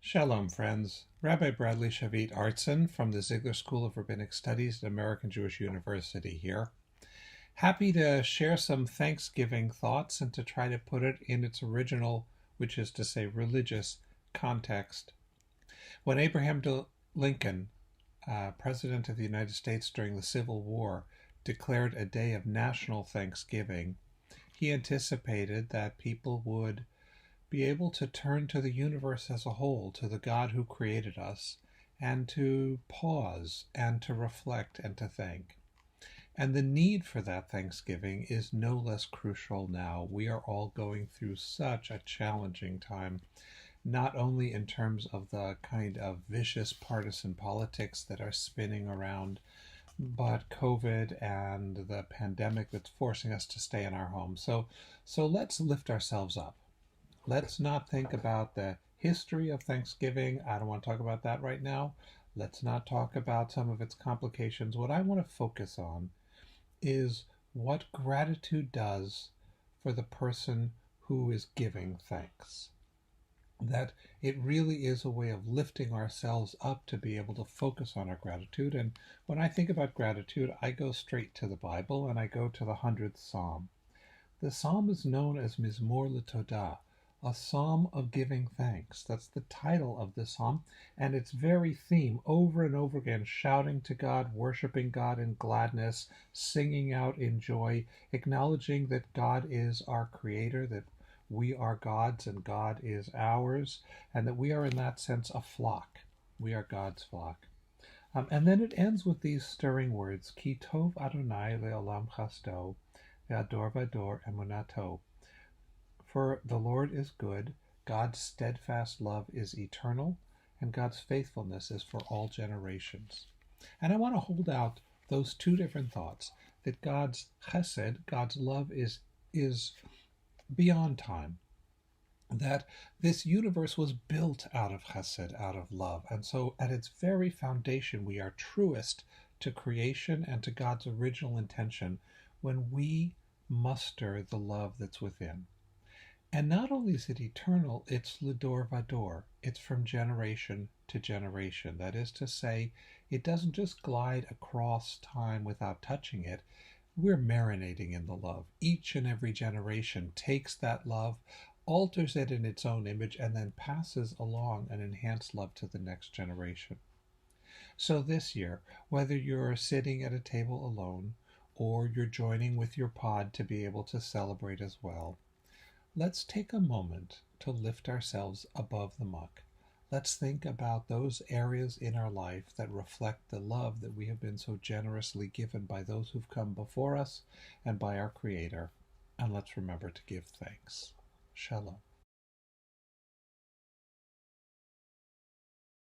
Shalom, friends. Rabbi Bradley Shavit Artson from the Ziegler School of Rabbinic Studies at American Jewish University here. Happy to share some Thanksgiving thoughts and to try to put it in its original, which is to say religious, context. When Abraham Lincoln, President of the United States during the Civil War, declared a day of national Thanksgiving, he anticipated that people would be able to turn to the universe as a whole, to the God who created us, and to pause and to reflect and to thank. And the need for that thanksgiving is no less crucial now. We are all going through such a challenging time, not only in terms of the kind of vicious partisan politics that are spinning around, but COVID and the pandemic that's forcing us to stay in our homes. So let's lift ourselves up. Let's not think about the history of Thanksgiving. I don't want to talk about that right now. Let's not talk about some of its complications. What I want to focus on is what gratitude does for the person who is giving thanks. That it really is a way of lifting ourselves up to be able to focus on our gratitude. And when I think about gratitude, I go straight to the Bible and I go to the 100th Psalm. The psalm is known as Mizmor LeTodah, a psalm of giving thanks. That's the title of this psalm, and its very theme, over and over again, shouting to God, worshiping God in gladness, singing out in joy, acknowledging that God is our creator, that we are God's and God is ours, and that we are in that sense a flock. We are God's flock. And then it ends with these stirring words, Ki tov Adonai le'olam chasdo, ve'ador v'ador emunato. For the Lord is good, God's steadfast love is eternal, and God's faithfulness is for all generations. And I want to hold out those two different thoughts, that God's chesed, God's love, is beyond time, that this universe was built out of chesed, out of love. And so at its very foundation, we are truest to creation and to God's original intention when we muster the love that's within. And not only is it eternal, it's Ledor Vador. It's from generation to generation. That is to say, it doesn't just glide across time without touching it. We're marinating in the love. Each and every generation takes that love, alters it in its own image, and then passes along an enhanced love to the next generation. So this year, whether you're sitting at a table alone or you're joining with your pod to be able to celebrate as well, let's take a moment to lift ourselves above the muck. Let's think about those areas in our life that reflect the love that we have been so generously given by those who've come before us and by our Creator. And let's remember to give thanks. Shalom.